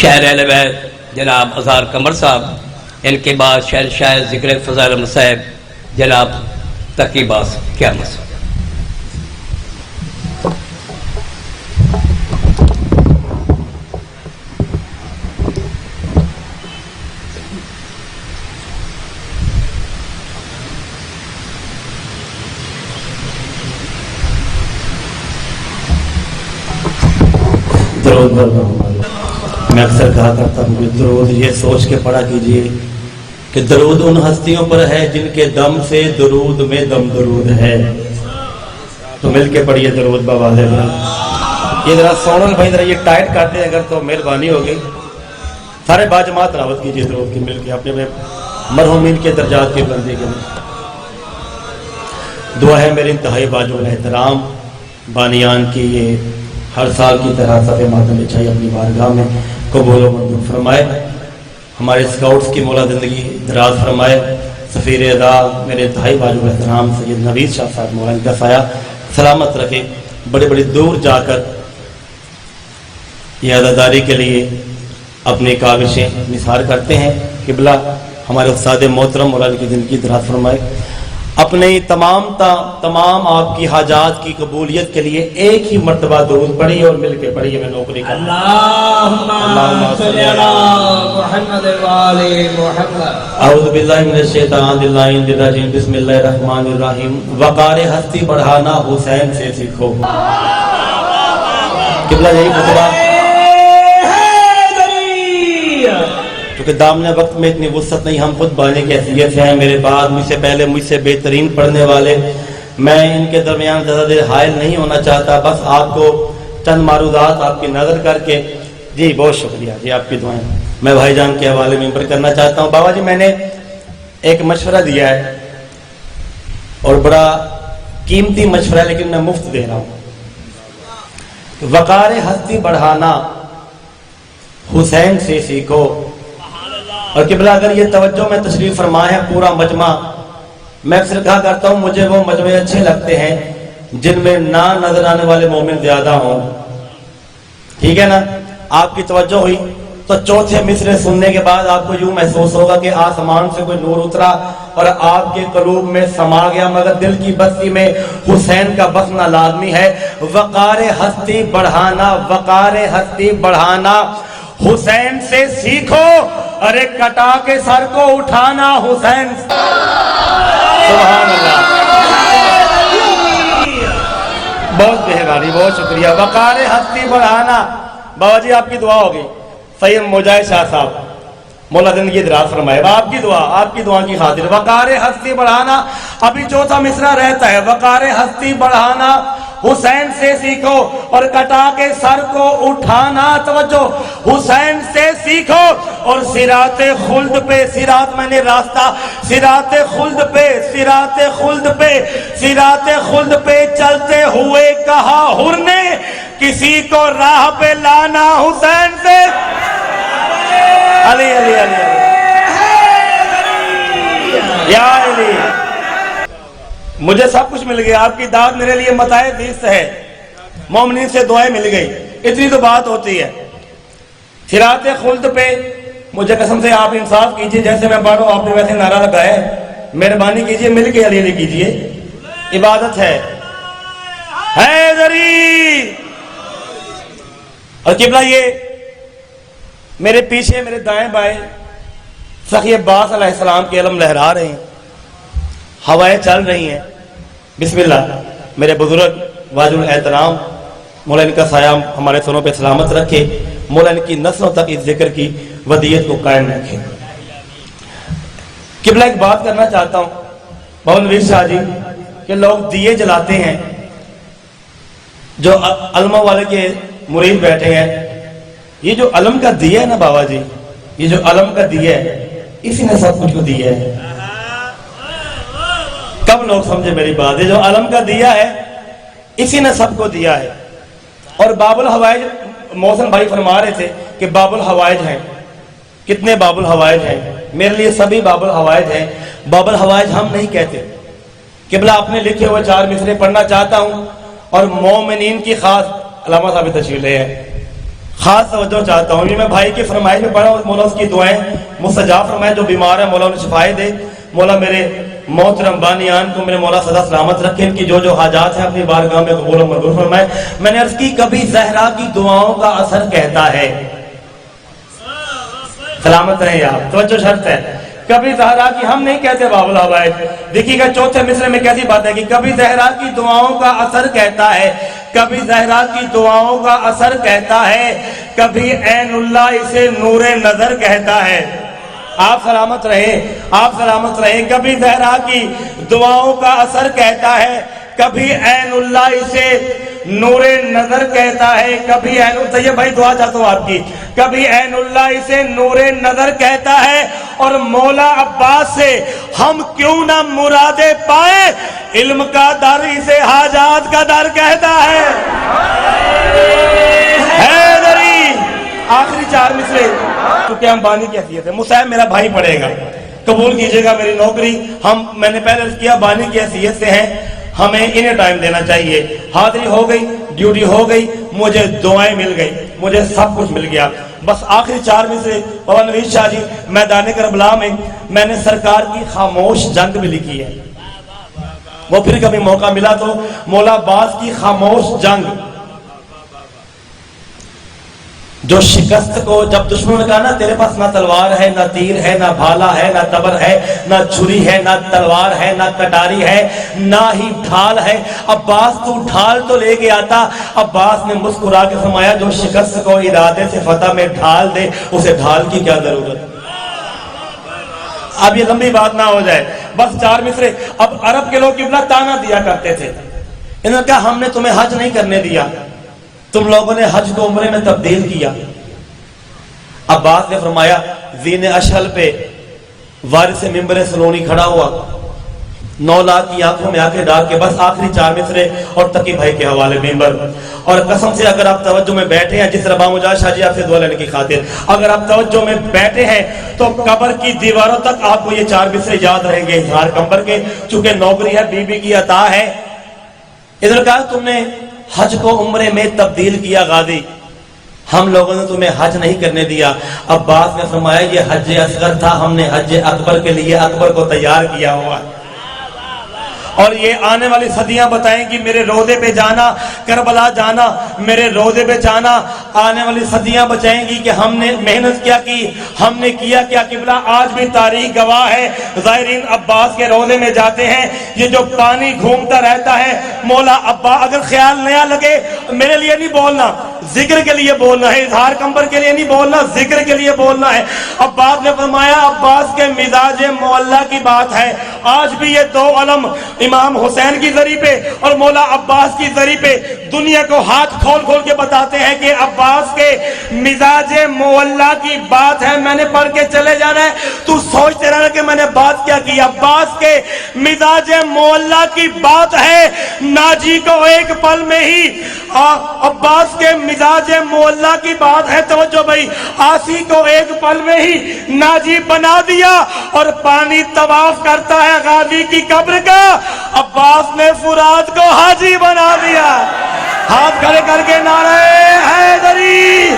شاعر اہل بیت جناب اظہار قمر صاحب، ان کے بعد شاعر ذکر فضائل احمد صاحب جناب تقی عباس قیامت صاحب۔ درود میں اکثر کہا کرتا ہوں کہ درود یہ سوچ کے پڑھا کیجئے کہ درود ان ہستیوں پر ہے جن کے دم سے درود میں دم درود ہے۔ تو مل کے پڑھیے درود بآواز بلند۔ یہ ذرا سونل بھائی ذرا یہ ٹائٹ کر دیں اگر تو مہربانی ہوگی۔ سارے باجماعت تلاوت کیجئے درود کی مل کے اپنے مرحومین کے درجات کی بلندی کے لیے۔ دعا ہے میرے انتہائی باجو احترام بانیان کی یہ ہر سال کی طرح صفحہ ماتم بچھائی اپنی بارگاہ میں قبول و منظور فرمائے۔ ہمارے اسکاؤٹس کی مولا زندگی دراز فرمائے۔ سفیر ادا میرے انتہائی باجو احترام سید نوید شاہ صاحب مولا ان کا سایہ سلامت رکھے، بڑے بڑے دور جا کر یہ عزاداری کے لیے اپنی کاوشیں نثار کرتے ہیں۔ قبلہ ہمارے استاد محترم مولا کی زندگی دراز فرمائے۔ اپنے تمام آپ کی حاجات کی قبولیت کے لیے ایک ہی مرتبہ درود پڑھی اور مل کے پڑھی میں نوکری کا اللہم صلی علی محمد وآل محمد۔ اعوذ باللہ من الشیطان الرجیم، بسم اللہ الرحمن الرحیم۔ وقار ہستی بڑھانا حسین سے سیکھو۔ قبلہ یہی خطبہ کیونکہ دامن وقت میں اتنی وسعت نہیں، ہم خود بانے کی حیثیت سے ہیں، میرے بعد مجھ سے پہلے مجھ سے بہترین پڑھنے والے، میں ان کے درمیان زیادہ دیر حائل نہیں ہونا چاہتا، بس آپ کو چند معروضات آپ کی نظر کر کے جی بہت شکریہ جی آپ کی دعائیں میں بھائی جان کے حوالے میں عمر کرنا چاہتا ہوں۔ بابا جی میں نے ایک مشورہ دیا ہے اور بڑا قیمتی مشورہ ہے لیکن میں مفت دے رہا ہوں۔ وقار ہستی بڑھانا حسین سے سیکھو۔ اور قبلہ اگر یہ توجہ میں تشریف فرمائے ہے پورا مجمع، میں اکثر کہا کرتا ہوں مجھے وہ مجمع اچھے لگتے ہیں جن میں نہ نظر آنے والے مومن زیادہ ہوں، ٹھیک ہے نا؟ آپ کی توجہ ہوئی تو چوتھے مصرعے سننے کے بعد آپ کو یوں محسوس ہوگا کہ آسمان سے کوئی نور اترا اور آپ کے قلوب میں سما گیا، مگر دل کی بستی میں حسین کا بسنا لازمی ہے۔ وقار ہستی بڑھانا، وقار ہستی بڑھانا حسین سے سیکھو، ارے کٹا کے سر کو اٹھانا حسین سے۔ سبحان اللہ، بہت مہربانی، بہت شکریہ۔ وقار ہستی بڑھانا، بابا جی آپ کی دعا ہوگی۔ سید مجاہد شاہ صاحب مولا زندگی دراز فرمائے، آپ کی دعا کی خاطر وقار ہستی بڑھانا۔ ابھی چوتھا مصرعہ رہتا ہے، وقار ہستی بڑھانا حسین سے سیکھو اور کٹا کے سر کو اٹھانا، توجہ، حسین سے سیکھو اور صراط خلد پہ، صراط میں نے راستہ، صراط خلد پہ، صراط خلد پہ، صراط خلد پہ چلتے ہوئے کہا حر نے کسی کو راہ پہ لانا حسین سے۔ علی علی علی یا علی، مجھے سب کچھ مل گیا، آپ کی داد میرے لیے متاع بیست ہے، مومنین سے دعائیں مل گئی، اتنی تو بات ہوتی ہے۔ صراط خلد پہ مجھے قسم سے آپ انصاف کیجئے، جیسے میں پڑھوں آپ نے ویسے نعرہ لگایا ہے، مہربانی کیجئے مل کے علی علی کیجئے، عبادت ہے۔ حیدری اور قبلہ یہ میرے پیچھے میرے دائیں بائیں سخی عباس علیہ السلام کے علم لہرا رہے ہیں، ہوائیں چل رہی ہیں۔ بسم اللہ، میرے بزرگ واجب الاحترام مولا ان کا سایہ ہمارے سنوں پہ سلامت رکھے، مولا ان کی نسلوں تک اس ذکر کی ودیت کو قائم رکھے۔ قبلہ ایک بات کرنا چاہتا ہوں بابا نوید شاہ جی کہ لوگ دیے جلاتے ہیں، جو علموں والے کے مرید بیٹھے ہیں، یہ جو علم کا دیا ہے نا بابا جی، یہ جو علم کا دیا ہے اسی نے سب کچھ کو دیا ہے۔ کب لوگ سمجھے میری بات ہے؟ جو علم کا دیا ہے اسی نے سب کو دیا ہے۔ اور باب الحوائج محسن بھائی فرما رہے تھے کہ باب الحوائج ہیں، کتنے باب الحوائج ہیں؟ میرے لیے سبھی باب الحوائج ہیں، باب الحوائج ہم نہیں کہتے۔ قبلہ اپنے لکھے ہوئے 4 مصرے پڑھنا چاہتا ہوں اور مومنین کی خاص علامہ صاحب تشریف لے ہیں، خاص توجہ چاہتا ہوں. یہ میں بھائی کی فرمائش میں پڑھا اور مولا اس کی دعائیں مستجاب فرمائے. جو بیمار ہے مولا انہیں شفائے دے. مولا میرے محترم بانیان کو میرے مولا سدا سلامت رکھے. ان کی جو حاجات ہیں اپنی بارگاہ میں قبول و منظور فرمائے. میں نے عرض کی کبھی زہرا کی دعاؤں کا اثر کہتا ہے. سلامت رہیں آپ. توجہ شرط ہے. کبھی زہرا کی ہم نہیں کہتے باب الحوائج. دیکھیے گا چوتھے مصرے میں کیسی بات ہے کہ کبھی زہرا کی دعاؤں کا اثر کہتا ہے. کبھی زہرا کی دعاؤں کا اثر کہتا ہے. کبھی عین اللہ اسے نور نظر کہتا ہے. آپ سلامت رہیں. آپ سلامت رہیں. کبھی زہرا کی دعاؤں کا اثر کہتا ہے. کبھی عین اللہ اسے نور نظر کہتا ہے. کبھی عین طیب بھائی دعا چاہتا ہوں آپ کی. کبھی عین اللہ اسے نور نظر کہتا ہے. اور مولا عباس سے ہم کیوں نہ مرادیں پائے, علم کا در اسے حاجات کا در کہتا ہے. حیدری. آخری 4 مصرے کیونکہ ہم بانی کی حیثیت ہے. مصعب میرا بھائی پڑھے گا, قبول کیجئے گا میری نوکری. میں نے پہلے کیا بانی کی حیثیت سے ہیں, ہمیں انہیں ٹائم دینا چاہیے. حاضری ہو گئی, ڈیوٹی ہو گئی, مجھے دعائیں مل گئی, مجھے سب کچھ مل گیا. بس آخری 4 میں سے بابا نوید شاہ جی میدان کربلا میں نے سرکار کی خاموش جنگ بھی لکھی ہے. وہ پھر کبھی موقع ملا تو مولا عباس کی خاموش جنگ, جو شکست کو جب دشمنوں نے کہا نا تیرے پاس نہ تلوار ہے, نہ تیر ہے, نہ بھالا ہے, نہ تبر ہے, نہ چھری ہے, نہ تلوار ہے, نہ کٹاری ہے, نہ ہی ڈھال ہے, عباس تو ڈھال تو لے کے آتا. عباس نے مسکرا کے فرمایا جو شکست کو ارادے سے فتح میں ڈھال دے اسے ڈھال کی کیا ضرورت. اب یہ لمبی بات نہ ہو جائے, بس 4 مصرے. اب عرب کے لوگ قبلہ تانا دیا کرتے تھے. انہوں نے کہا ہم نے تمہیں حج نہیں کرنے دیا, تم لوگوں نے حج کو عمرے میں تبدیل کیا. عباس نے فرمایا زین اشہل پہ وارث ممبر سلونی کھڑا ہوا, 9 لاکھ کی آنکھوں میں آنکھیں ڈال کے بس آخری 4 مصرے اور تقی بھائی کے حوالے ممبر. اور قسم سے اگر آپ توجہ میں بیٹھے ہیں, جس طرح بامجاد شاہ جی آپ سے دعا لینے کی خاطر, اگر آپ توجہ میں بیٹھے ہیں تو قبر کی دیواروں تک آپ کو یہ 4 مصرے یاد رہیں گے اظہار قمر کے, چونکہ نوکری ہے, بی بی کی عطا ہے. ادھر کہا تم نے حج کو عمرے میں تبدیل کیا غازی, ہم لوگوں نے تمہیں حج نہیں کرنے دیا. عباس نے فرمایا یہ حج اصغر تھا, ہم نے حج اکبر کے لیے اکبر کو تیار کیا ہوا. اور یہ آنے والی صدیاں بتائیں گی میرے روضے پہ جانا, کربلا جانا, میرے روضے پہ جانا. آنے والی صدیاں بچائیں گی کہ ہم نے محنت کیا کی, ہم نے کیا کیا. قبلہ آج بھی تاریخ گواہ ہے. زائرین عباس کے روضے میں جاتے ہیں, یہ جو پانی گھومتا رہتا ہے, مولا عباس, اگر خیال نیا لگے میرے لیے نہیں بولنا, ذکر کے لیے بولنا ہے, اظہار کمبر کے لیے نہیں بولنا, ذکر کے لیے بولنا ہے. عباس نے فرمایا عباس کے مزاج معلّہ کی بات ہے. آج بھی یہ 2 علم امام حسین کی ذریعے پہ اور مولا عباس کی ذریعے پہ دنیا کو ہاتھ کھول کھول کے بتاتے ہیں کہ عباس کے مزاج معلّہ کی بات ہے. میں نے پڑھ کے چلے جانا ہے, تو سوچتے رہنا کہ میں نے بات کیا کی. عباس کے مزاج معلّہ کی بات ہے. ناجی کو ایک پل میں ہی عباس کے مزاج معلّہ کی بات ہے. توجہ بھائی, آسی کو ایک پل میں ہی ناجی بنا دیا اور پانی طواف کرتا ہے غازی کی قبر کا. عباس نے فرات کو حاجی بنا دیا. ہاتھ کھڑے کر کے نعرہ حیدری.